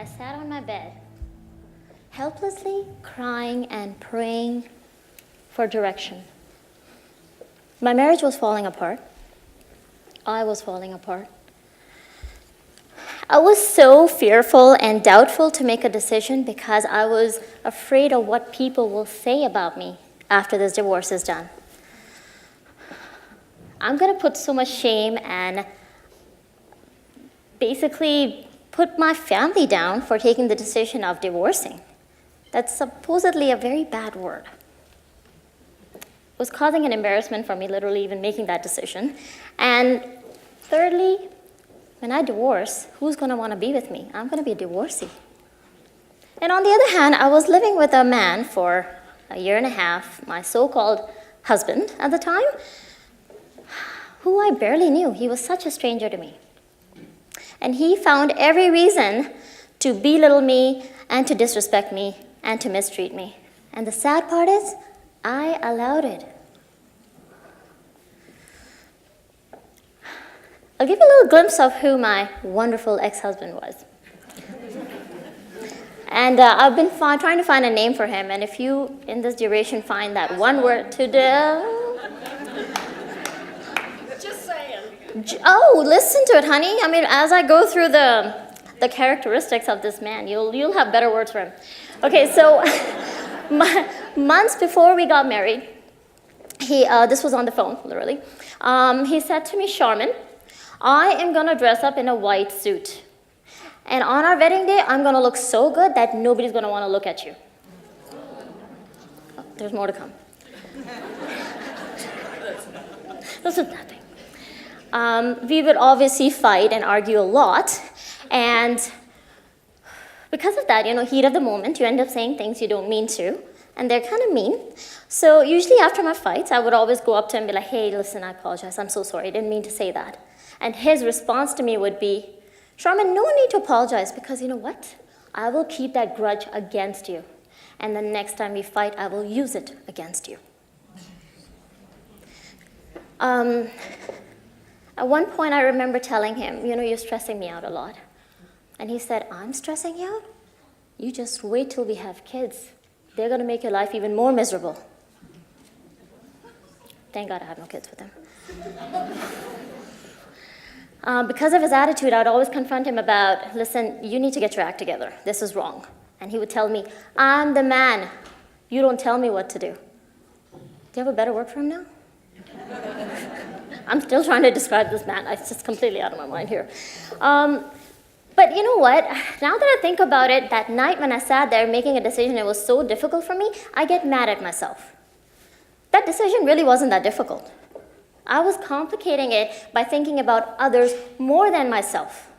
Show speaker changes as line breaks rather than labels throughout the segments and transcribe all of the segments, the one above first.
I sat on my bed, helplessly crying and praying for direction. My marriage was falling apart. I was falling apart. I was so fearful and doubtful to make a decision because I was afraid of what people will say about me after this divorce is done. I'm going to put so much shame and basically put my family down for taking the decision of divorcing. That's supposedly a very bad word. It was causing an embarrassment for me, literally even making that decision. And thirdly, when I divorce, who's going to want to be with me? I'm going to be a divorcee. And on the other hand, I was living with a man for a year and a half, my so-called husband at the time, who I barely knew. He was such a stranger to me. And he found every reason to belittle me and to disrespect me and to mistreat me. And the sad part is, I allowed it. I'll give you a little glimpse of who my wonderful ex-husband was. And I've been trying to find a name for him, and if you, in this duration, find that one word to do...
Just saying.
Oh, listen to it, honey. I mean, as I go through the characteristics of this man, you'll have better words for him. Okay, so months before we got married, this was on the phone, literally, he said to me, Sharmine, I am going to dress up in a white suit. And on our wedding day, I'm going to look so good that nobody's going to want to look at you. Oh, there's more to come. This is nothing. We would obviously fight and argue a lot. And because of that, heat of the moment, you end up saying things you don't mean to. And they're kind of mean. So usually after my fights, I would always go up to him and be like, hey, listen, I apologize. I'm so sorry. I didn't mean to say that. And his response to me would be, Sharmine, no need to apologize because you know what? I will keep that grudge against you. And the next time we fight, I will use it against you. At one point, I remember telling him, you're stressing me out a lot. And he said, I'm stressing you out? You just wait till we have kids. They're going to make your life even more miserable. Thank God I have no kids with him. Because of his attitude, I would always confront him about, listen, you need to get your act together. This is wrong. And he would tell me, I'm the man. You don't tell me what to do. Do you have a better word for him now? I'm still trying to describe this man. It's just completely out of my mind here. But you know what? Now that I think about it, that night when I sat there making a decision, it was so difficult for me, I get mad at myself. That decision really wasn't that difficult. I was complicating it by thinking about others more than myself.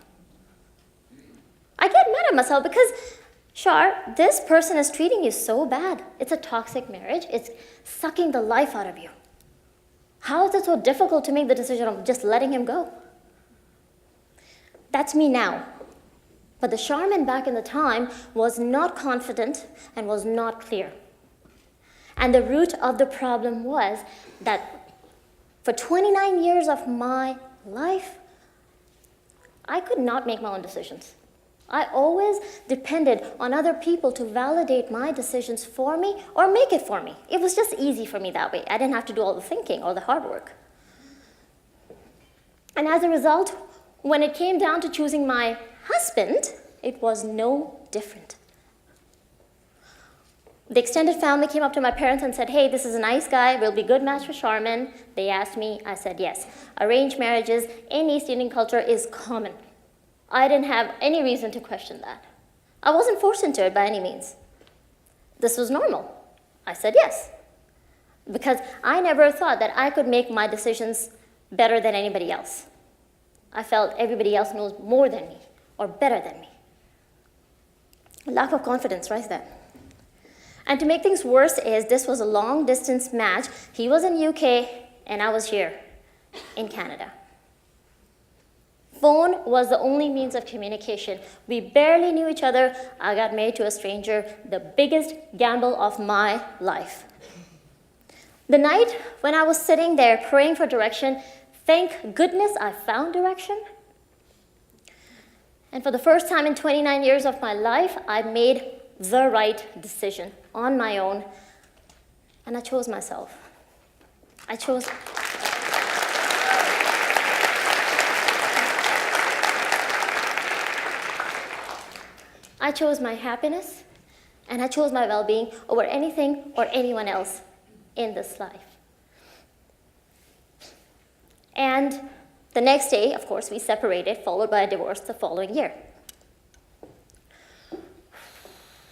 I get mad at myself because, Shar, this person is treating you so bad. It's a toxic marriage. It's sucking the life out of you. How is it so difficult to make the decision of just letting him go? That's me now. But the Sharmine back in the time was not confident and was not clear. And the root of the problem was that for 29 years of my life, I could not make my own decisions. I always depended on other people to validate my decisions for me or make it for me. It was just easy for me that way. I didn't have to do all the thinking or the hard work. And as a result, when it came down to choosing my husband, it was no different. The extended family came up to my parents and said, hey, this is a nice guy, will be a good match for Sharmine. They asked me, I said yes. Arranged marriages in East Indian culture is common. I didn't have any reason to question that. I wasn't forced into it by any means. This was normal. I said yes. Because I never thought that I could make my decisions better than anybody else. I felt everybody else knows more than me or better than me. Lack of confidence right there. And to make things worse is this was a long-distance match. He was in UK, and I was here in Canada. Phone was the only means of communication. We barely knew each other. I got married to a stranger, the biggest gamble of my life. The night when I was sitting there praying for direction, thank goodness I found direction. And for the first time in 29 years of my life, I made the right decision on my own, and I chose myself. I chose my happiness, and I chose my well-being over anything or anyone else in this life. And the next day, of course, we separated, followed by a divorce the following year.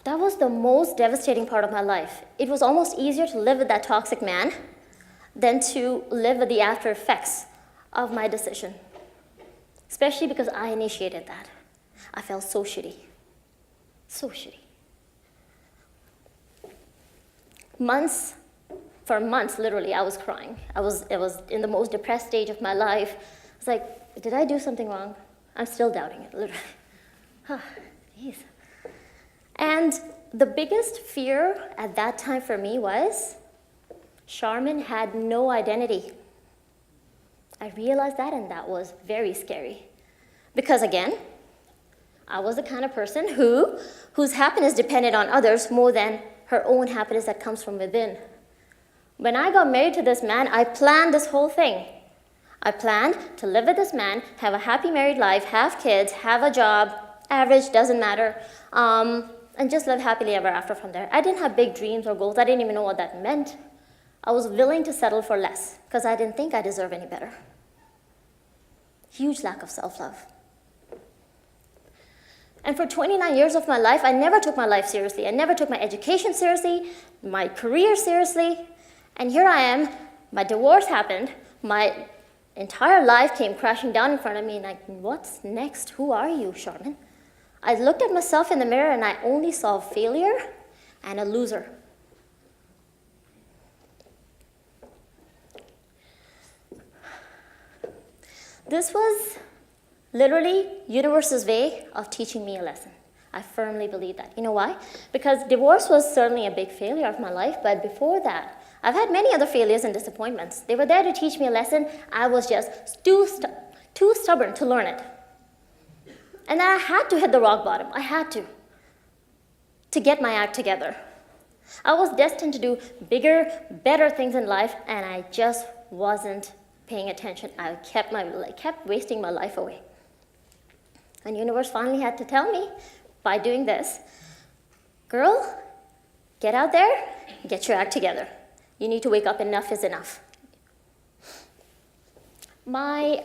That was the most devastating part of my life. It was almost easier to live with that toxic man than to live with the after effects of my decision, especially because I initiated that. I felt so shitty. So shitty. For months, literally, I was crying. It was in the most depressed stage of my life. I was like, did I do something wrong? I'm still doubting it, literally. Jeez. And the biggest fear at that time for me was Sharmine had no identity. I realized that, and that was very scary. Because again, I was the kind of person whose happiness depended on others more than her own happiness that comes from within. When I got married to this man, I planned this whole thing. I planned to live with this man, have a happy married life, have kids, have a job, average, doesn't matter, and just live happily ever after from there. I didn't have big dreams or goals. I didn't even know what that meant. I was willing to settle for less because I didn't think I deserved any better. Huge lack of self-love. And for 29 years of my life, I never took my life seriously. I never took my education seriously, my career seriously. And here I am, my divorce happened, my entire life came crashing down in front of me, like, what's next? Who are you, Sharmine? I looked at myself in the mirror and I only saw failure and a loser. This was literally universe's way of teaching me a lesson. I firmly believe that. You know why? Because divorce was certainly a big failure of my life, but before that, I've had many other failures and disappointments. They were there to teach me a lesson. I was just too stubborn to learn it. And then I had to hit the rock bottom. I had to get my act together. I was destined to do bigger, better things in life, and I just wasn't paying attention. I kept wasting my life away. And universe finally had to tell me, by doing this, girl, get out there, get your act together. You need to wake up. Enough is enough. My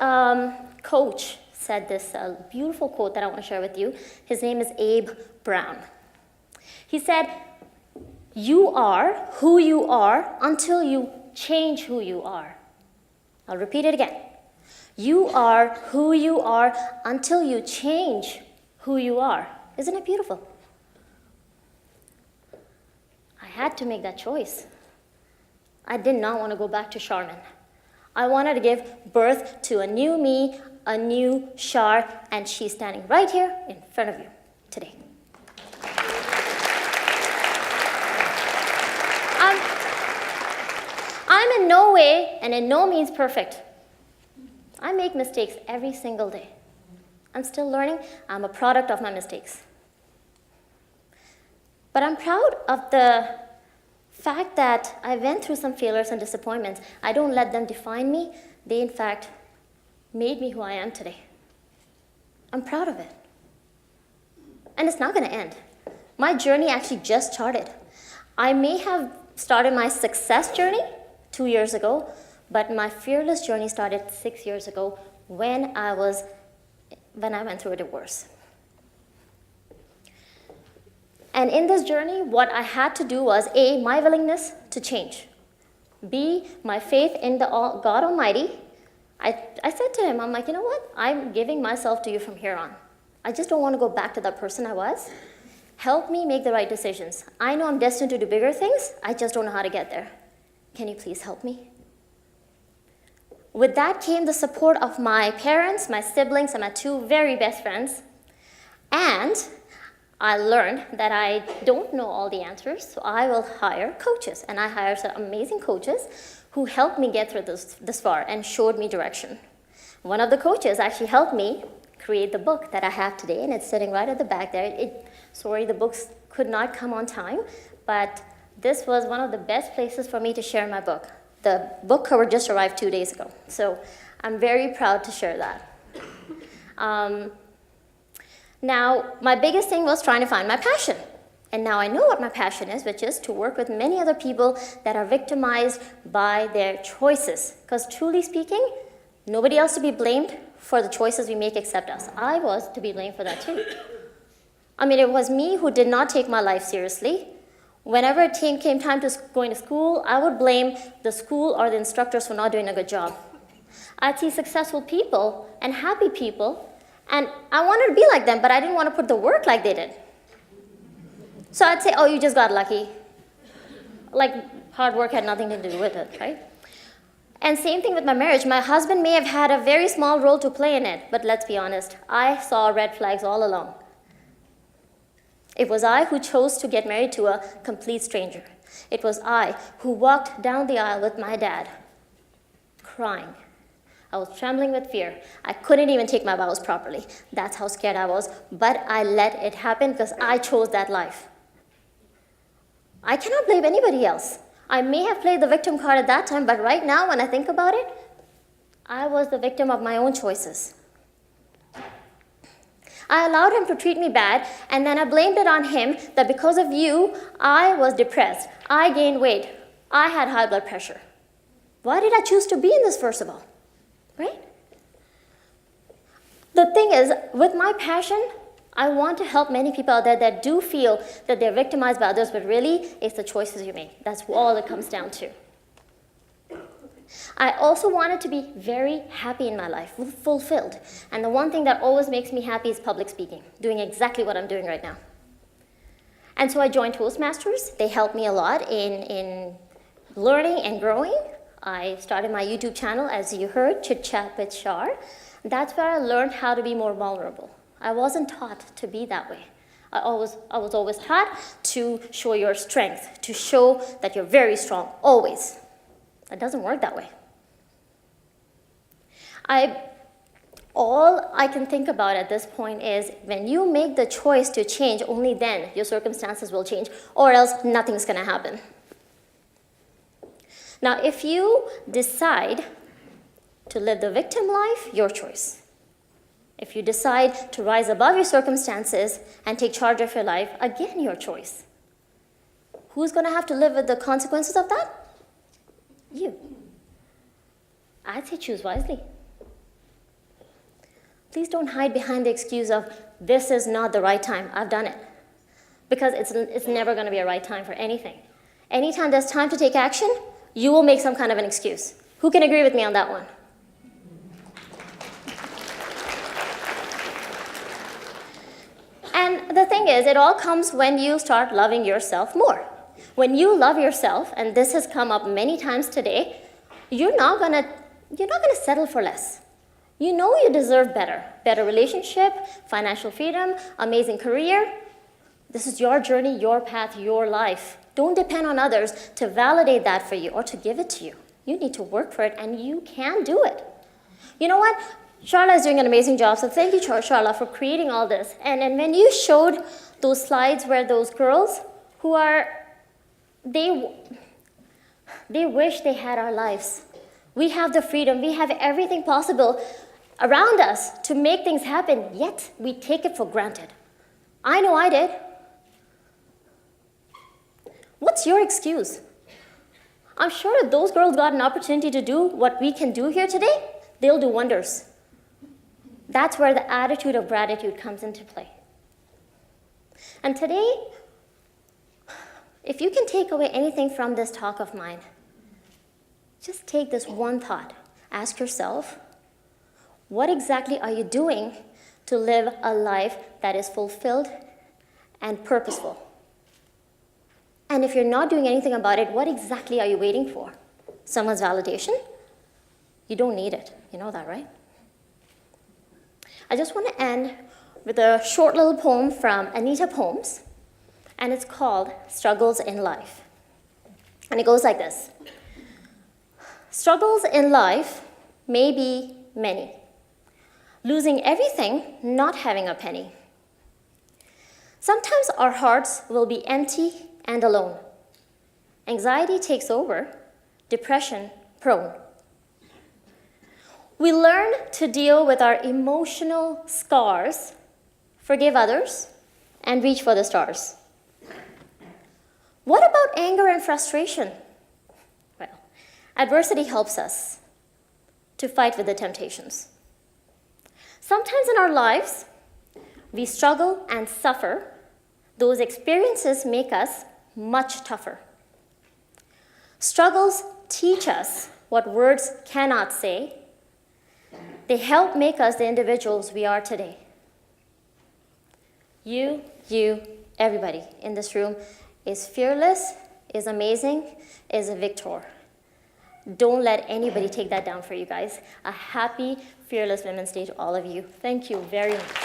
coach said this beautiful quote that I want to share with you. His name is Abe Brown. He said, you are who you are until you change who you are. I'll repeat it again. You are who you are until you change who you are. Isn't it beautiful? I had to make that choice. I did not want to go back to Sharmine. I wanted to give birth to a new me, a new Shar, and she's standing right here in front of you today. I'm in no way and in no means perfect. I make mistakes every single day. I'm still learning. I'm a product of my mistakes. But I'm proud of the fact that I went through some failures and disappointments. I don't let them define me. They, in fact, made me who I am today. I'm proud of it. And it's not going to end. My journey actually just started. I may have started my success journey 2 years ago, but my fearless journey started 6 years ago when I went through a divorce. And in this journey, what I had to do was A, my willingness to change. B, my faith in the God Almighty. I said to him, I'm like, you know what? I'm giving myself to you from here on. I just don't want to go back to that person I was. Help me make the right decisions. I know I'm destined to do bigger things. I just don't know how to get there. Can you please help me? With that came the support of my parents, my siblings, and my two very best friends. And I learned that I don't know all the answers, so I will hire coaches. And I hired some amazing coaches who helped me get through this far and showed me direction. One of the coaches actually helped me create the book that I have today, and it's sitting right at the back there. Sorry, the books could not come on time, but this was one of the best places for me to share my book. The book cover just arrived 2 days ago, so I'm very proud to share that. Now, my biggest thing was trying to find my passion. And now I know what my passion is, which is to work with many other people that are victimized by their choices. Because truly speaking, nobody else to be blamed for the choices we make except us. I was to be blamed for that too. I mean, it was me who did not take my life seriously. Whenever it came time to going to school, I would blame the school or the instructors for not doing a good job. I'd see successful people and happy people, and I wanted to be like them, but I didn't want to put the work like they did. So I'd say, oh, you just got lucky. Like hard work had nothing to do with it, right? And same thing with my marriage. My husband may have had a very small role to play in it, but let's be honest, I saw red flags all along. It was I who chose to get married to a complete stranger. It was I who walked down the aisle with my dad, crying. I was trembling with fear. I couldn't even take my vows properly. That's how scared I was, but I let it happen because I chose that life. I cannot blame anybody else. I may have played the victim card at that time, but right now, when I think about it, I was the victim of my own choices. I allowed him to treat me bad, and then I blamed it on him that because of you, I was depressed. I gained weight. I had high blood pressure. Why did I choose to be in this, first of all? Right? The thing is, with my passion, I want to help many people out there that do feel that they're victimized by others, but really, it's the choices you make. That's all it comes down to. I also wanted to be very happy in my life, fulfilled. And the one thing that always makes me happy is public speaking, doing exactly what I'm doing right now. And so I joined Toastmasters. They helped me a lot in learning and growing. I started my YouTube channel, as you heard, Chit Chat with Shar. That's where I learned how to be more vulnerable. I wasn't taught to be that way. I was always taught to show your strength, to show that you're very strong, always. It doesn't work that way. All I can think about at this point is when you make the choice to change, only then your circumstances will change, or else nothing's going to happen. Now, if you decide to live the victim life, your choice. If you decide to rise above your circumstances and take charge of your life, again, your choice. Who's going to have to live with the consequences of that? You. I'd say choose wisely. Please don't hide behind the excuse of, this is not the right time, I've done it. Because it's never going to be a right time for anything. Anytime there's time to take action, you will make some kind of an excuse. Who can agree with me on that one? And the thing is, it all comes when you start loving yourself more. When you love yourself, and this has come up many times today, you're not gonna settle for less. You know you deserve better. Better relationship, financial freedom, amazing career. This is your journey, your path, your life. Don't depend on others to validate that for you or to give it to you. You need to work for it, and you can do it. You know what? Charla is doing an amazing job, so thank you, Charla, for creating all this. And when you showed those slides where those girls who are, they wish they had our lives. We have the freedom, we have everything possible around us to make things happen, yet we take it for granted. I know I did. What's your excuse? I'm sure if those girls got an opportunity to do what we can do here today, they'll do wonders. That's where the attitude of gratitude comes into play. And today, if you can take away anything from this talk of mine, just take this one thought. Ask yourself, what exactly are you doing to live a life that is fulfilled and purposeful? And if you're not doing anything about it, what exactly are you waiting for? Someone's validation? You don't need it. You know that, right? I just want to end with a short little poem from Anita Poems, and it's called Struggles in Life. And it goes like this. Struggles in life may be many, losing everything, not having a penny. Sometimes our hearts will be empty and alone. Anxiety takes over, depression prone. We learn to deal with our emotional scars, forgive others, and reach for the stars. What about anger and frustration? Well, adversity helps us to fight with the temptations. Sometimes in our lives, we struggle and suffer. Those experiences make us much tougher. Struggles teach us what words cannot say. They help make us the individuals we are today. You, everybody in this room is fearless, is amazing, is a victor. Don't let anybody take that down for you guys. A happy Fearless Women's Day to all of you. Thank you very much.